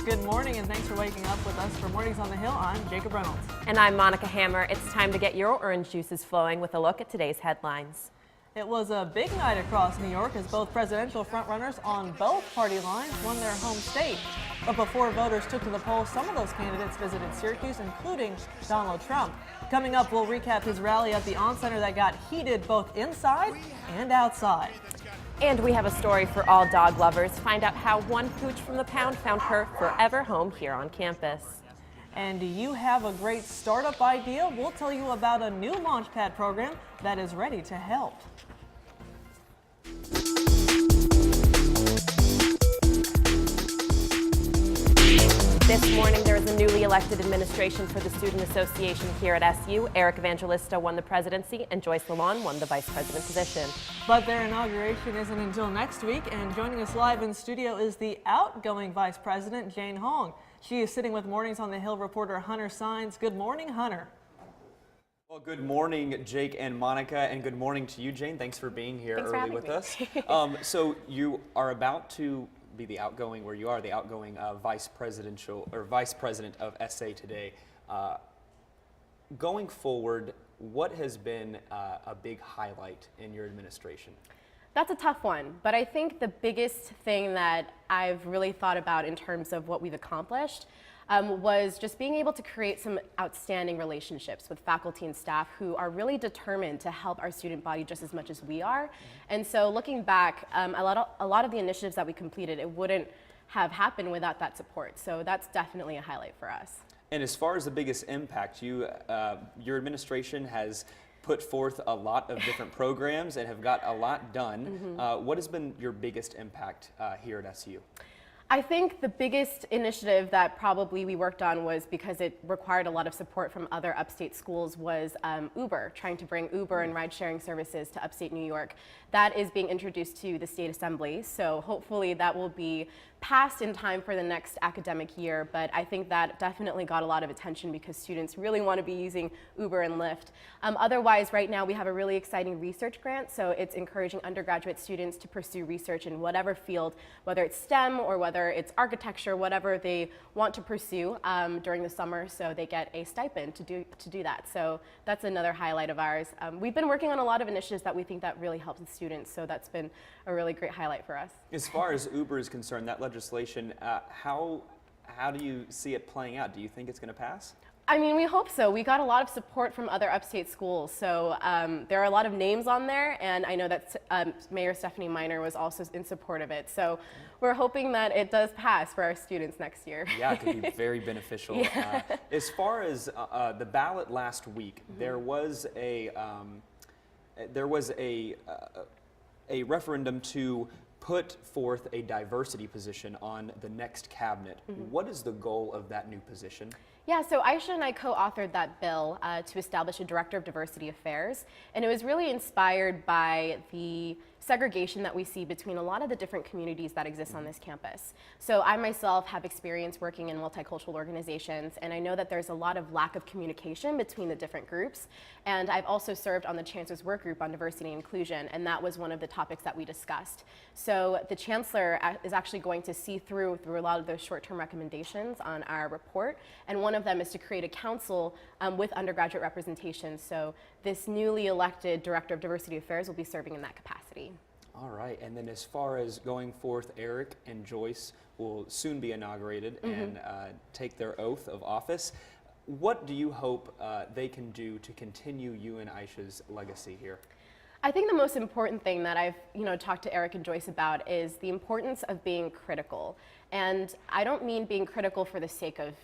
Good morning and thanks for waking up with us for Mornings on the Hill. I'm Jacob Reynolds. And I'm Monica Hammer. It's time to get your orange juices flowing with a look at today's headlines. It was a big night across New York as both presidential frontrunners on both party lines won their home state. But before voters took to the polls, some of those candidates visited Syracuse, including Donald Trump. Coming up, we'll recap his rally at the On Center that got heated both inside and outside. And we have a story for all dog lovers. Find out how one pooch from the pound found her forever home here on campus. And do you have a great startup idea? We'll tell you about a new Launchpad program that is ready to help. This morning, there is a newly elected administration for the Student Association here at SU. Eric Evangelista won the presidency and Joyce Lalonde won the vice president position. But their inauguration isn't until next week, and joining us live in studio is the outgoing vice president, Jane Hong. She is sitting with Mornings on the Hill reporter Hunter Sines. Good morning, Hunter. Well, good morning, Jake and Monica, and good morning to you, Jane. Thanks for being here early with us. So you are about to be the outgoing, where you are the outgoing vice president of SA today. Going forward, what has been a big highlight in your administration? That's a tough one, but I think the biggest thing that I've really thought about in terms of what we've accomplished was just being able to create some outstanding relationships with faculty and staff who are really determined to help our student body just as much as we are. And so looking back, a lot of the initiatives that we completed, it wouldn't have happened without that support. So that's definitely a highlight for us. And as far as the biggest impact, your administration has put forth a lot of different programs and have got a lot done. What has been your biggest impact here at SU? I think the biggest initiative that probably we worked on was because it required a lot of support from other upstate schools was Uber, trying to bring Uber and ride-sharing services to upstate New York. That is being introduced to the state assembly, so hopefully that will be passed in time for the next academic year, but I think that definitely got a lot of attention because students really want to be using Uber and Lyft. Otherwise, right now we have a really exciting research grant, so it's encouraging undergraduate students to pursue research in whatever field, whether it's STEM or whether it's architecture, whatever they want to pursue during the summer, so they get a stipend to do that. So that's another highlight of ours. We've been working on a lot of initiatives that we think that really helps the students, so that's been a really great highlight for us. As far as Uber is concerned, that legislation, how do you see it playing out? Do you think it's going to pass? I mean, we hope so. We got a lot of support from other upstate schools, so there are a lot of names on there, and I know that Mayor Stephanie Miner was also in support of it. So we're hoping that it does pass for our students next year. Yeah, it could be very beneficial. Yeah. As far as the ballot last week, there was a referendum to put forth a diversity position on the next cabinet. What is the goal of that new position? Yeah, so Aisha and I co-authored that bill to establish a Director of Diversity Affairs, and it was really inspired by the segregation that we see between a lot of the different communities that exist on this campus. So I myself have experience working in multicultural organizations, and I know that there's a lot of lack of communication between the different groups, and I've also served on the Chancellor's Work Group on Diversity and Inclusion, and that was one of the topics that we discussed. So the Chancellor is actually going to see through a lot of those short-term recommendations on our report, and one of them is to create a council with undergraduate representation. So this newly elected Director of Diversity Affairs will be serving in that capacity. All right, and then as far as going forth, Eric and Joyce will soon be inaugurated and take their oath of office. What do you hope they can do to continue you and Aisha's legacy here? I think the most important thing that I've talked to Eric and Joyce about is the importance of being critical. And I don't mean being critical for the sake of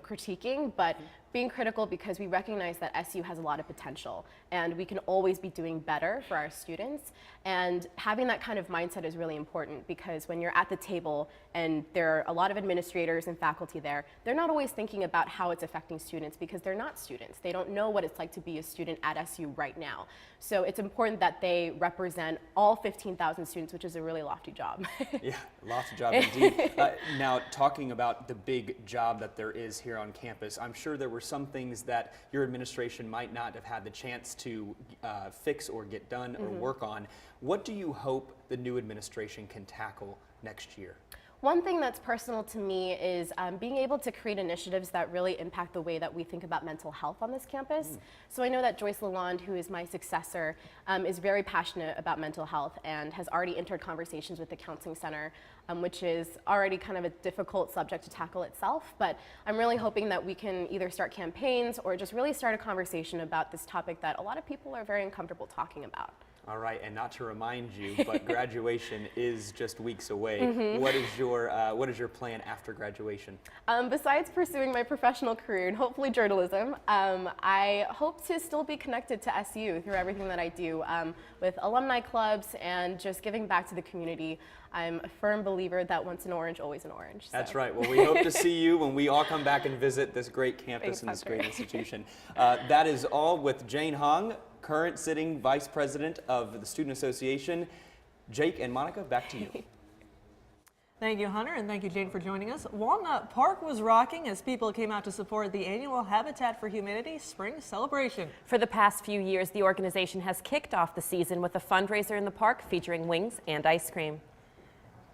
critiquing, but being critical because we recognize that SU has a lot of potential and we can always be doing better for our students. And having that kind of mindset is really important because when you're at the table and there are a lot of administrators and faculty there, they're not always thinking about how it's affecting students because they're not students. They don't know what it's like to be a student at SU right now. So it's important that they represent all 15,000 students, which is a really lofty job. Yeah, lofty job indeed. Now, talking about the big job that there is here on campus, I'm sure there were some things that your administration might not have had the chance to fix or get done or work on. What do you hope the new administration can tackle next year? One thing that's personal to me is being able to create initiatives that really impact the way that we think about mental health on this campus. So I know that Joyce Lalonde, who is my successor, is very passionate about mental health and has already entered conversations with the Counseling Center, which is already kind of a difficult subject to tackle itself. But I'm really hoping that we can either start campaigns or just really start a conversation about this topic that a lot of people are very uncomfortable talking about. All right, and not to remind you, but graduation is just weeks away. What is your plan after graduation? Besides pursuing my professional career and hopefully journalism, I hope to still be connected to SU through everything that I do with alumni clubs and just giving back to the community. I'm a firm believer that once an orange, always an orange. So. That's right. Well, we hope to see you when we all come back and visit this great campus and this great institution. That is all with Jane Hong, current sitting Vice President of the Student Association. Jake and Monica, back to you. Thank you, Hunter, and thank you, Jane, for joining us. Walnut Park was rocking as people came out to support the annual Habitat for Humanity Spring Celebration. For the past few years, the organization has kicked off the season with a fundraiser in the park featuring wings and ice cream.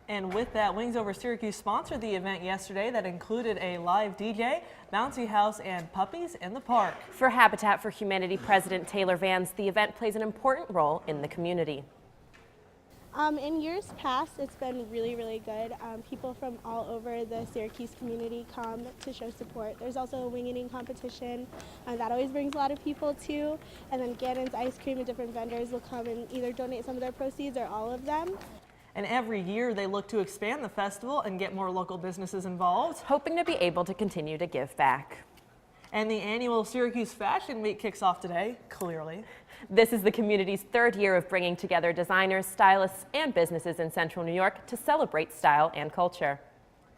And with that, Wings Over Syracuse sponsored the event yesterday that included a live DJ, bouncy house, and puppies in the park. For Habitat for Humanity President Taylor Vans, the event plays an important role in the community. In years past, it's been really, really good. People from all over the Syracuse community come to show support. There's also a wing eating competition. That always brings a lot of people too. And then Gannon's Ice Cream and different vendors will come and either donate some of their proceeds or all of them. And every year they look to expand the festival and get more local businesses involved, hoping to be able to continue to give back. And the annual Syracuse Fashion Week kicks off today, clearly. This is the community's third year of bringing together designers, stylists, and businesses in Central New York to celebrate style and culture.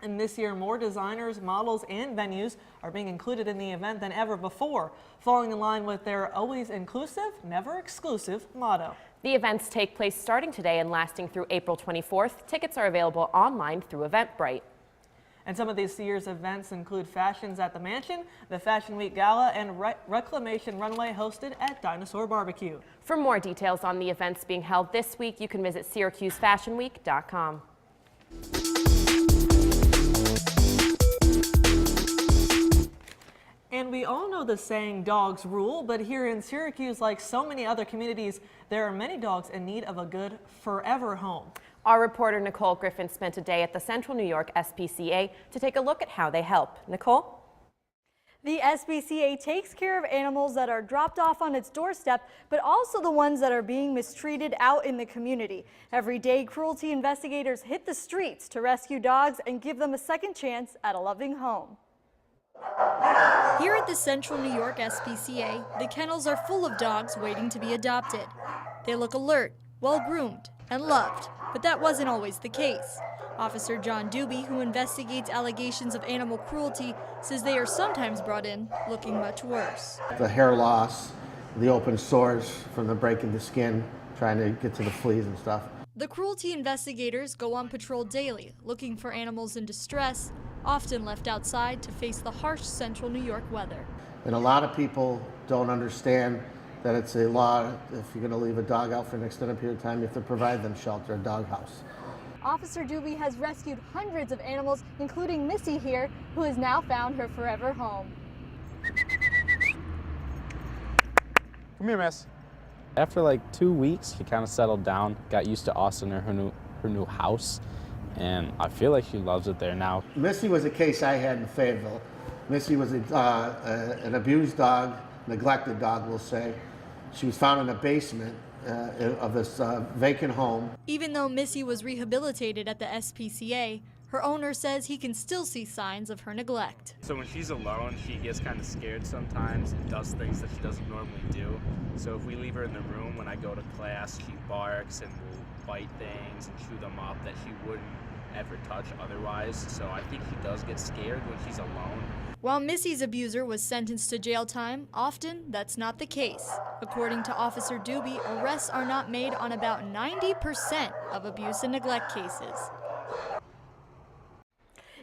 And this year, more designers, models, and venues are being included in the event than ever before, falling in line with their always inclusive, never exclusive motto. The events take place starting today and lasting through April 24th. Tickets are available online through Eventbrite. And some of this year's events include Fashions at the Mansion, the Fashion Week Gala, and Reclamation Runway hosted at Dinosaur Barbecue. For more details on the events being held this week, you can visit SyracuseFashionWeek.com. And we all know the saying, dogs rule, but here in Syracuse, like so many other communities, there are many dogs in need of a good forever home. Our reporter Nicole Griffin spent a day at the Central New York SPCA to take a look at how they help. Nicole? The SPCA takes care of animals that are dropped off on its doorstep, but also the ones that are being mistreated out in the community. Every day, cruelty investigators hit the streets to rescue dogs and give them a second chance at a loving home. Here at the Central New York SPCA, the kennels are full of dogs waiting to be adopted. They look alert, well-groomed, and loved, but that wasn't always the case. Officer John Doobie, who investigates allegations of animal cruelty, says they are sometimes brought in looking much worse. The hair loss, the open sores from the breaking the skin, trying to get to the fleas and stuff. The cruelty investigators go on patrol daily, looking for animals in distress, often left outside to face the harsh Central New York weather. And a lot of people don't understand that it's a law. If you're going to leave a dog out for an extended period of time, you have to provide them shelter, a dog house. Officer Doobie has rescued hundreds of animals, including Missy here, who has now found her forever home. Come here, miss. After like 2 weeks, she kind of settled down, got used to Austin or her new house, and I feel like she loves it there now. Missy was a case I had in Fayetteville. Missy was an abused dog, neglected dog, we'll say. She was found in a basement of this vacant home. Even though Missy was rehabilitated at the SPCA, her owner says he can still see signs of her neglect. So when she's alone, she gets kind of scared sometimes and does things that she doesn't normally do. So if we leave her in the room when I go to class, she barks and will bite things and chew them up that she wouldn't ever touch otherwise. So I think she does get scared when she's alone. While Missy's abuser was sentenced to jail time, often that's not the case. According to Officer Doobie, arrests are not made on about 90% of abuse and neglect cases.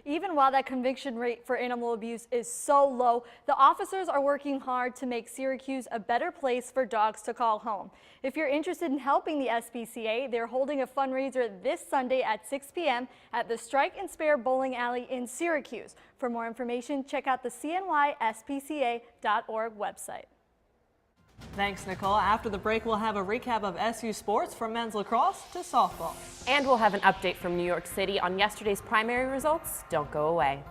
Even while that conviction rate for animal abuse is so low, the officers are working hard to make Syracuse a better place for dogs to call home. If you're interested in helping the SPCA, they're holding a fundraiser this Sunday at 6 p.m. at the Strike and Spare Bowling Alley in Syracuse. For more information, check out the cnyspca.org website. Thanks, Nicole. After the break, we'll have a recap of SU sports from men's lacrosse to softball. And we'll have an update from New York City on yesterday's primary results. Don't go away.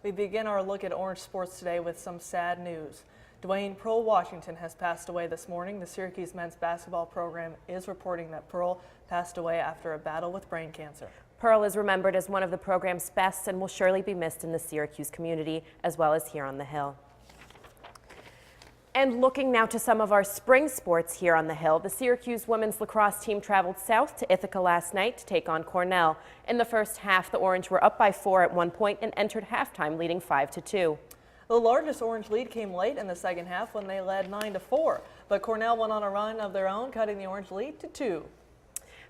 We begin our look at Orange sports today with some sad news. Dwayne Pearl Washington has passed away this morning. The Syracuse men's basketball program is reporting that Pearl passed away after a battle with brain cancer. Pearl is remembered as one of the program's best and will surely be missed in the Syracuse community as well as here on the Hill. And looking now to some of our spring sports here on the Hill, the Syracuse women's lacrosse team traveled south to Ithaca last night to take on Cornell. In the first half, the Orange were up by 4 at one point and entered halftime leading 5-2. The largest Orange lead came late in the second half when they led 9-4, but Cornell went on a run of their own, cutting the Orange lead to 2.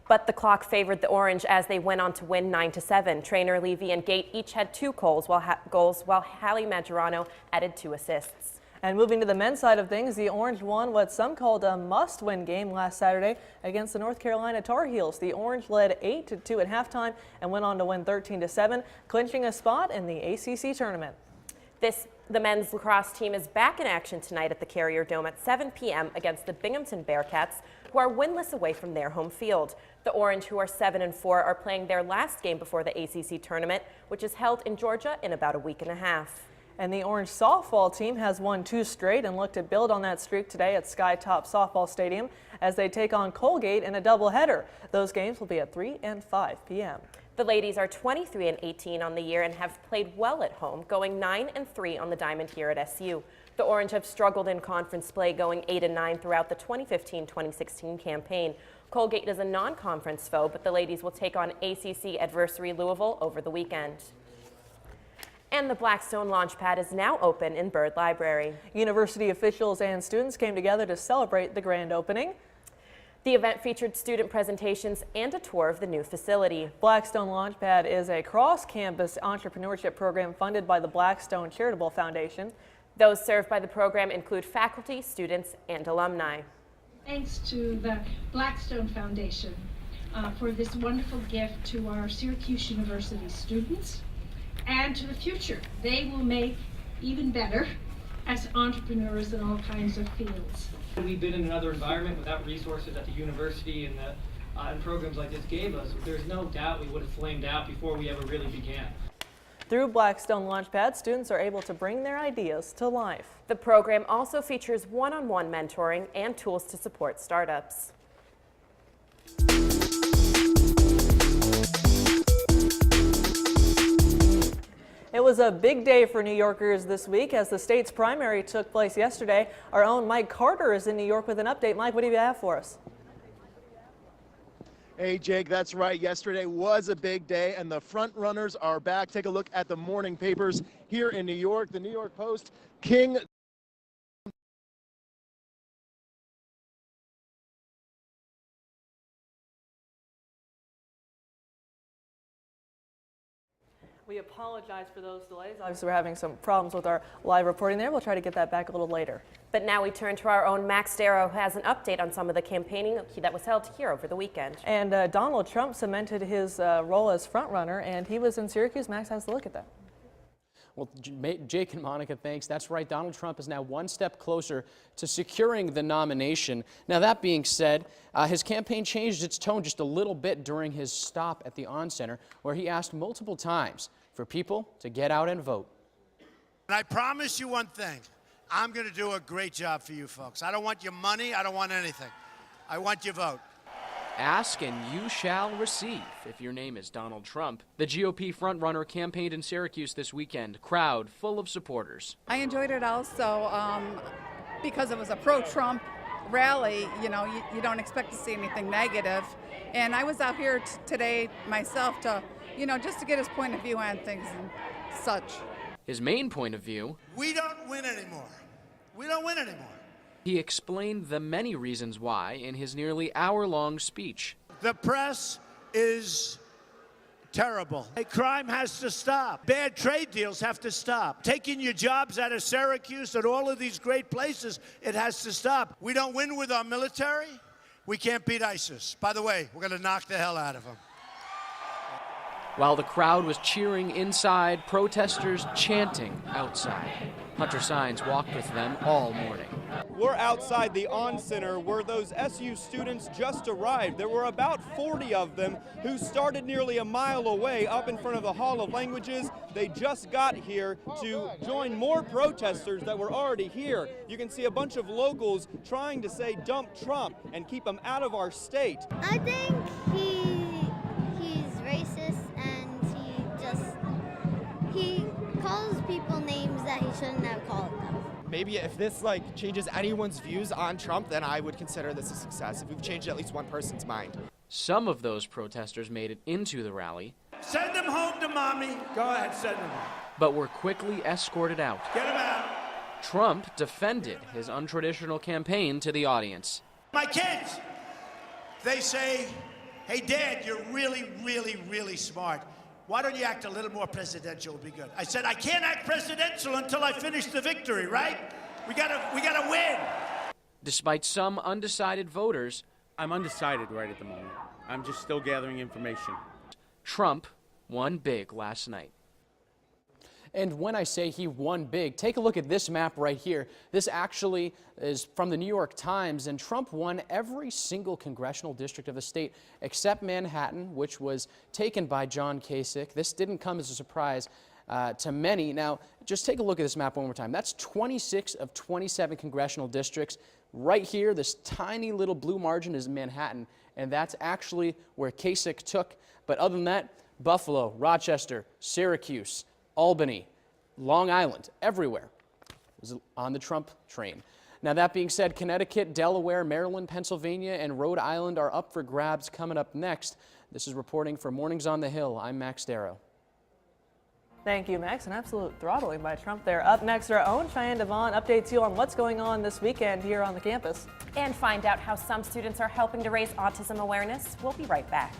But the clock favored the Orange as they went on to win 9-7. Trainer Levy and Gate each had 2 goals, while Hallie Maggiorano added 2 assists. And moving to the men's side of things, the Orange won what some called a must-win game last Saturday against the North Carolina Tar Heels. The Orange led 8-2 at halftime and went on to win 13-7, clinching a spot in the ACC tournament. The men's lacrosse team is back in action tonight at the Carrier Dome at 7 p.m. against the Binghamton Bearcats, who are winless away from their home field. The Orange, who are 7-4, are playing their last game before the ACC tournament, which is held in Georgia in about a week and a half. And the Orange softball team has won 2 straight and look to build on that streak today at Skytop Softball Stadium as they take on Colgate in a doubleheader. Those games will be at 3 and 5 p.m. The ladies are 23-18 on the year and have played well at home, going 9-3 on the diamond here at SU. The Orange have struggled in conference play, going 8-9 throughout the 2015-2016 campaign. Colgate is a non-conference foe, but the ladies will take on ACC adversary Louisville over the weekend. And the Blackstone Launchpad is now open in Byrd Library. University officials and students came together to celebrate the grand opening. The event featured student presentations and a tour of the new facility. Blackstone Launchpad is a cross-campus entrepreneurship program funded by the Blackstone Charitable Foundation. Those served by the program include faculty, students, and alumni. Thanks to the Blackstone Foundation for this wonderful gift to our Syracuse University students. and to the future. They will make even better as entrepreneurs in all kinds of fields. We've been in another environment without resources at the university and programs like this gave us. There's no doubt we would have flamed out before we ever really began. Through Blackstone Launchpad, students are able to bring their ideas to life. The program also features one-on-one mentoring and tools to support startups. It was a big day for New Yorkers this week as the state's primary took place yesterday. Our own Mike Carter is in New York with an update. Mike, what do you have for us? Hey, Jake, that's right. Yesterday was a big day, and the front runners are back. Take a look at the morning papers here in New York. The New York Post, King We apologize for those delays. Obviously, we're having some problems with our live reporting there. We'll try to get that back a little later. But now we turn to our own Max Darrow, who has an update on some of the campaigning that was held here over the weekend. And Donald Trump cemented his role as frontrunner, and he was in Syracuse. Max has a look at that. Well, Jake and Monica, thanks. That's right. Donald Trump is now one step closer to securing the nomination. Now, that being said, his campaign changed its tone just a little bit during his stop at the On Center, where he asked multiple times for people to get out and vote. And I promise you one thing. I'm going to do a great job for you folks. I don't want your money. I don't want anything. I want your vote. Ask and you shall receive. If your name is Donald Trump, the GOP frontrunner campaigned in Syracuse this weekend. Crowd full of supporters. I enjoyed it also because it was a pro-Trump rally. You know, you don't expect to see anything negative. And I was out here today myself to, you know, just to get his point of view on things and such. His main point of view: we don't win anymore. We don't win anymore. He explained the many reasons why in his nearly hour-long speech. The press is terrible. Crime has to stop. Bad trade deals have to stop. Taking your jobs out of Syracuse and all of these great places, it has to stop. We don't win with our military. We can't beat ISIS. By the way, we're going to knock the hell out of them. While the crowd was cheering inside, protesters chanting outside. Hunter Sines walked with them all morning. We're outside the On Center where those SU students just arrived. There were about 40 of them who started nearly a mile away up in front of the Hall of Languages. They just got here to join more protesters that were already here. You can see a bunch of locals trying to say dump Trump and keep him out of our state. I think he's racist and he calls people names that he shouldn't have called them. Maybe if this changes anyone's views on Trump, then I would consider this a success. If we've changed at least one person's mind. Some of those protesters made it into the rally. Send them home to mommy. Go ahead, send them home. But were quickly escorted out. Get them out. Trump defended his untraditional campaign to the audience. My kids, they say, hey, Dad, you're really, really, really smart. Why don't you act a little more presidential would be good. I said, I can't act presidential until I finish the victory, right? We gotta win. Despite some undecided voters, I'm undecided right at the moment. I'm just still gathering information. Trump won big last night. And when I say he won big, take a look at this map right here. This actually is from the New York Times, and Trump won every single congressional district of the state except Manhattan, which was taken by John Kasich. This didn't come as a surprise to many. Now, just take a look at this map one more time. That's 26 of 27 congressional districts. Right here, this tiny little blue margin is Manhattan, and that's actually where Kasich took. But other than that, Buffalo, Rochester, Syracuse, Albany, Long Island, everywhere was on the Trump train. Now, that being said, Connecticut, Delaware, Maryland, Pennsylvania, and Rhode Island are up for grabs coming up next. This is reporting for Mornings on the Hill. I'm Max Darrow. Thank you, Max. An absolute throttling by Trump there. Up next, our own Cheyenne Devon updates you on what's going on this weekend here on the campus. And find out how some students are helping to raise autism awareness. We'll be right back.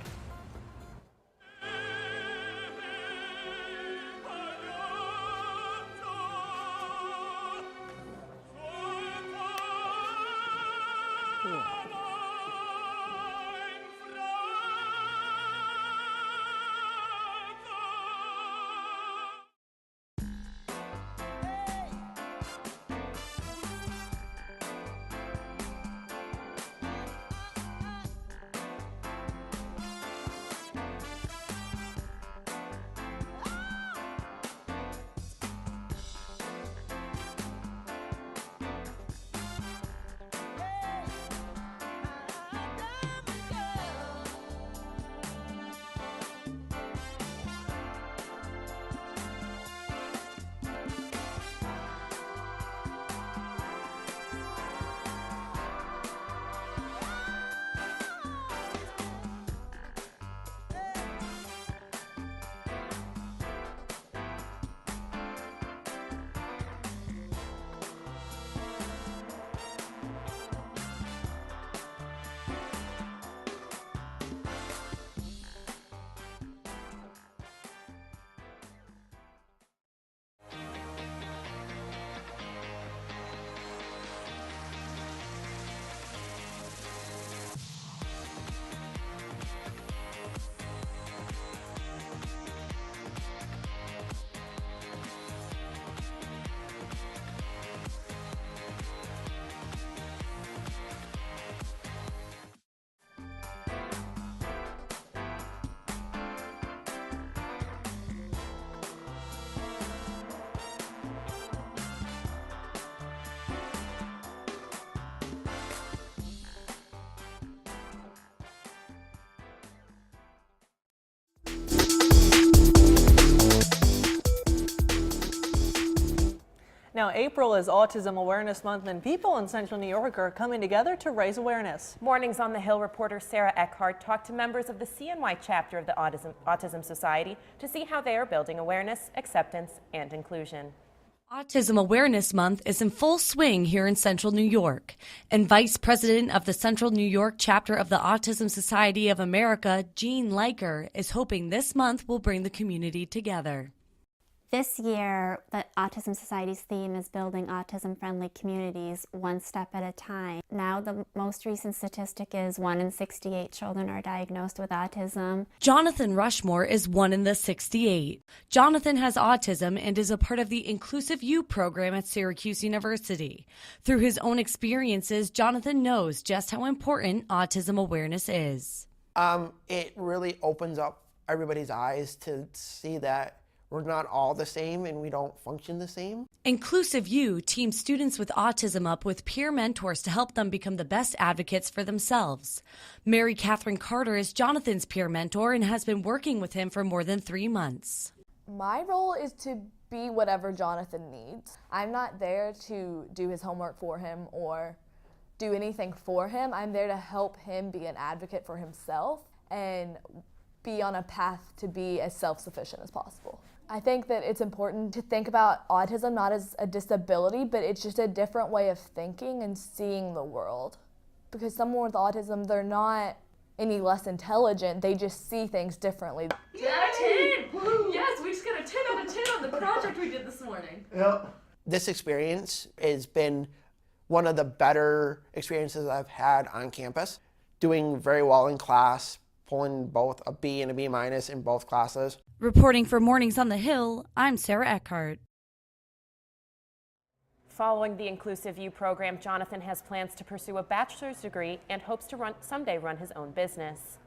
Now, April is Autism Awareness Month, and people in Central New York are coming together to raise awareness. Mornings on the Hill reporter Sarah Eckhart talked to members of the CNY chapter of the Autism Society to see how they are building awareness, acceptance, and inclusion. Autism Awareness Month is in full swing here in Central New York, and Vice President of the Central New York chapter of the Autism Society of America, Jean Leiker, is hoping this month will bring the community together. This year, the Autism Society's theme is building autism-friendly communities one step at a time. Now, the most recent statistic is 1 in 68 children are diagnosed with autism. Jonathan Rushmore is one in the 68. Jonathan has autism and is a part of the Inclusive U program at Syracuse University. Through his own experiences, Jonathan knows just how important autism awareness is. It really opens up everybody's eyes to see that we're not all the same and we don't function the same. Inclusive U teams students with autism up with peer mentors to help them become the best advocates for themselves. Mary Catherine Carter is Jonathan's peer mentor and has been working with him for more than 3 months. My role is to be whatever Jonathan needs. I'm not there to do his homework for him or do anything for him. I'm there to help him be an advocate for himself and be on a path to be as self-sufficient as possible. I think that it's important to think about autism not as a disability, but it's just a different way of thinking and seeing the world. Because someone with autism, they're not any less intelligent, they just see things differently. 10 out of 10! Yes, we just got a 10 out of 10 on the project we did this morning. Yep. This experience has been one of the better experiences I've had on campus. Doing very well in class, pulling both a B and a B- in both classes. Reporting for Mornings on the Hill, I'm Sarah Eckhart. Following the Inclusive U program, Jonathan has plans to pursue a bachelor's degree and hopes to someday run his own business.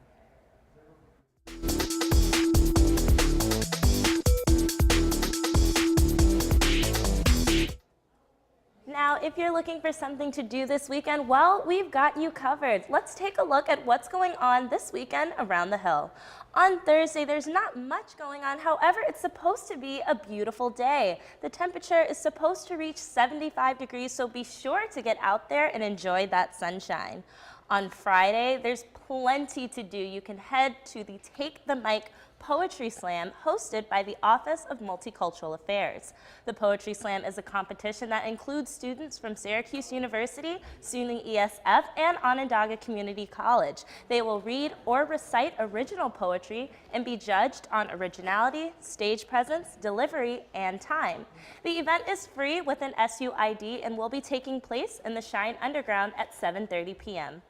Now, if you're looking for something to do this weekend, well, we've got you covered. Let's take a look at what's going on this weekend around the Hill. On Thursday, there's not much going on. However, it's supposed to be a beautiful day. The temperature is supposed to reach 75 degrees, so be sure to get out there and enjoy that sunshine. On Friday, there's plenty to do. You can head to the Take the Mic Poetry Slam hosted by the Office of Multicultural Affairs. The Poetry Slam is a competition that includes students from Syracuse University, SUNY ESF, and Onondaga Community College. They will read or recite original poetry and be judged on originality, stage presence, delivery, and time. The event is free with an SU ID and will be taking place in the Shine Underground at 7:30 p.m.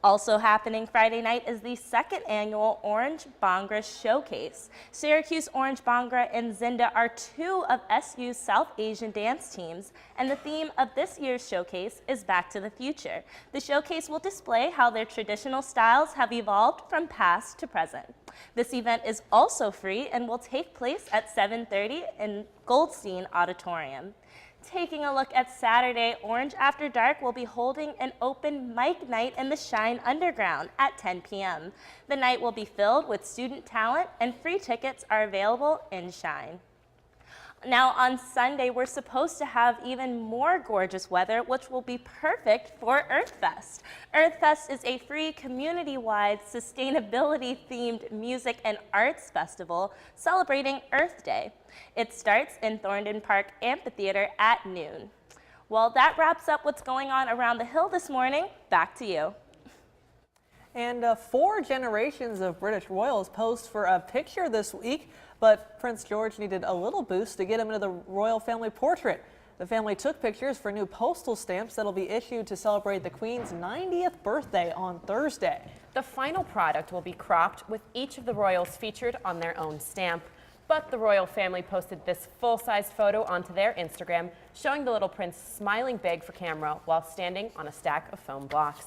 Also happening Friday night is the second annual Orange Bhangra Showcase. Syracuse Orange Bhangra and Zinda are two of SU's South Asian dance teams, and the theme of this year's showcase is Back to the Future. The showcase will display how their traditional styles have evolved from past to present. This event is also free and will take place at 7:30 in Goldstein Auditorium. Taking a look at Saturday, Orange After Dark will be holding an open mic night in the Shine Underground at 10 p.m. The night will be filled with student talent and free tickets are available in Shine. Now on Sunday, we're supposed to have even more gorgeous weather, which will be perfect for EarthFest. EarthFest is a free community-wide sustainability-themed music and arts festival celebrating Earth Day. It starts in Thorndon Park Amphitheater at noon. Well, that wraps up what's going on around the Hill this morning. Back to you. And 4 generations of British royals posed for a picture this week, but Prince George needed a little boost to get him into the royal family portrait. The family took pictures for new postal stamps that'll be issued to celebrate the Queen's 90th birthday on Thursday. The final product will be cropped with each of the royals featured on their own stamp. But the royal family posted this full-size photo onto their Instagram, showing the little prince smiling big for camera while standing on a stack of foam blocks.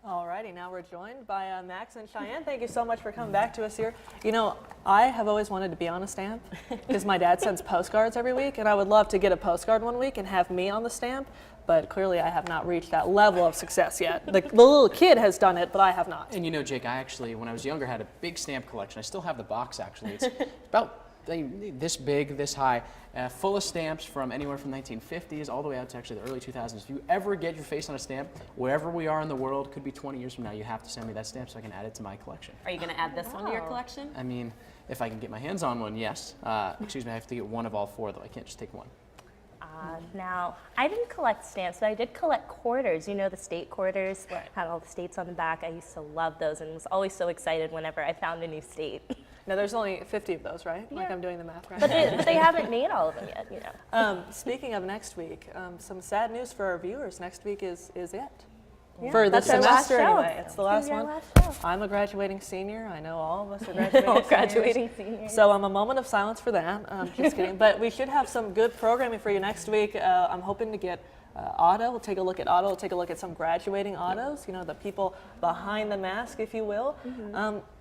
Alrighty, now we're joined by Max and Cheyenne. Thank you so much for coming back to us here. You know, I have always wanted to be on a stamp because my dad sends postcards every week, and I would love to get a postcard one week and have me on the stamp, but clearly I have not reached that level of success yet. The little kid has done it, but I have not. And you know, Jake, I actually, when I was younger, had a big stamp collection. I still have the box, actually. It's about this big, this high, full of stamps from anywhere from 1950s all the way out to actually the early 2000s. If you ever get your face on a stamp, wherever we are in the world, could be 20 years from now, you have to send me that stamp so I can add it to my collection. Are you going to add this one to your collection? I mean, if I can get my hands on one, yes. Excuse me, I have to get one of all four, though. I can't just take one. Now, I didn't collect stamps, but I did collect quarters. You know, the state quarters had all the states on the back. I used to love those and was always so excited whenever I found a new state. Now, there's only 50 of those, right? Yeah. Like I'm doing the math right. But they haven't made all of them yet, you know. Speaking of next week, some sad news for our viewers. Next week is it. Yeah, for this semester anyway. It's the last Our one. last show. I'm a graduating senior. I know all of us are graduating graduating seniors. So a moment of silence for that. Just kidding. But we should have some good programming for you next week. I'm hoping to get Otto. We'll take a look at Otto. We'll take a look at some graduating Ottos, you know, the people behind the mask, if you will.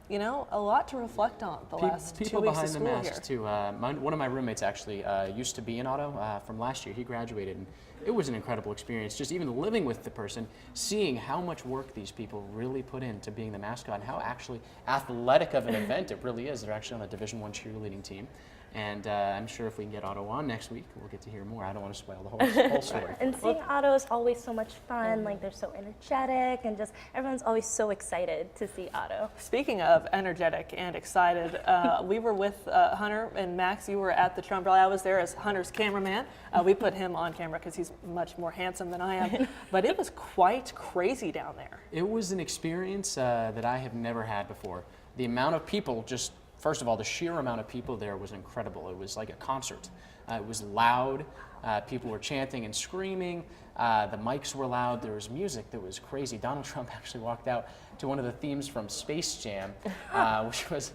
You know, a lot to reflect on the last 2 weeks of school behind the masks, too. One of my roommates actually used to be in Otto from last year. He graduated, and it was an incredible experience. Just even living with the person, seeing how much work these people really put into being the mascot and how actually athletic of an event it really is. They're actually on the Division I cheerleading team. And I'm sure if we can get Otto on next week, we'll get to hear more. I don't want to spoil the whole story. And seeing Otto is always so much fun. Like, they're so energetic, and just everyone's always so excited to see Otto. Speaking of energetic and excited, we were with Hunter and Max. You were at the Trump rally. I was there as Hunter's cameraman. We put him on camera because he's much more handsome than I am. But it was quite crazy down there. It was an experience that I have never had before. The amount of people just... First of all, the sheer amount of people there was incredible. It was like a concert. It was loud. People were chanting and screaming. The mics were loud. There was music that was crazy. Donald Trump actually walked out to one of the themes from Space Jam, which was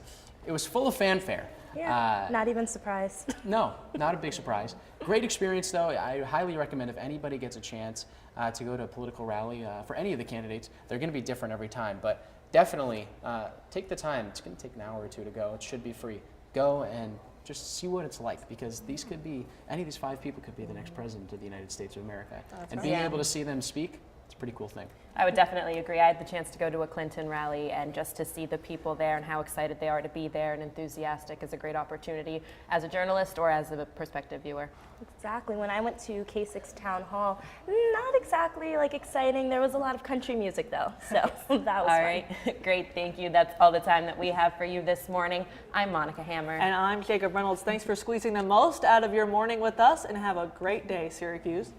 full of fanfare. Yeah, not even surprised. No, not a big surprise. Great experience, though. I highly recommend if anybody gets a chance to go to a political rally for any of the candidates. They're going to be different every time, but definitely take the time. It's going to take an hour or two to go. It should be free. Go and just see what it's like, because these could be, any of these 5 people could be the next president of the United States of America. And being able to see them speak, it's a pretty cool thing. I would definitely agree. I had the chance to go to a Clinton rally, and just to see the people there and how excited they are to be there and enthusiastic is a great opportunity as a journalist or as a prospective viewer. Exactly. When I went to K6 Town Hall, not exactly like exciting. There was a lot of country music though, so that was all fun. right. Great. Thank you. That's all the time that we have for you this morning. I'm Monica Hammer. And I'm Jacob Reynolds. Thanks for squeezing the most out of your morning with us, and have a great day, Syracuse.